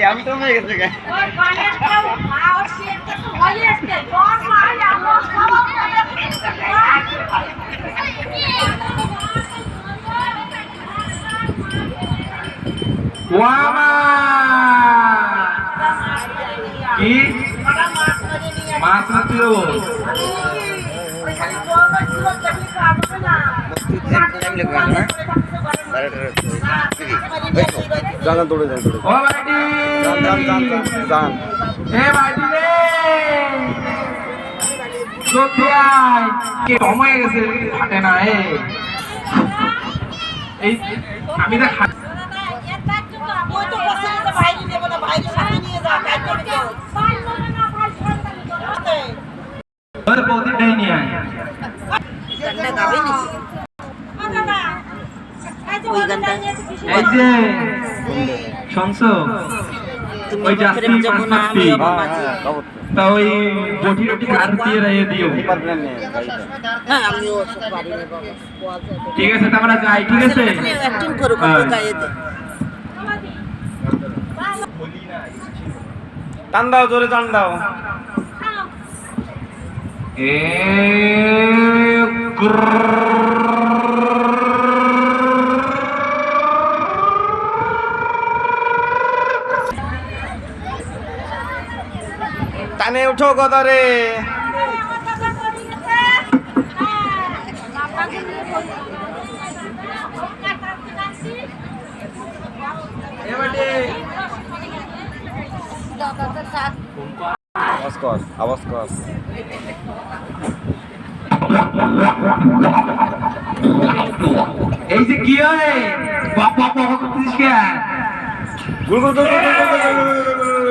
আমি তো হয়ে গেছে কি মাছ মারতে দেবো জানান দৌড়ে যান ও ভাইটি যান এ ভাইটি রে জলদি আয় কে সময় গেছে হাঁটে না এই আমি তো প্রতিটাই নিয়ে আয় এই যে শুনছো ওই যাত্রী তা ওই বটি রটি কার দিয়ে রাইয়ে দিও ঠিক আছে তোমরা যাই ঠিক আছে টান দাও জোরে টান দাও টানে উঠো গদারে আওয়াজ কর এই যে কি হয় বাপ বাপ করতেছিস কে গুল গুল গুল গুল গুল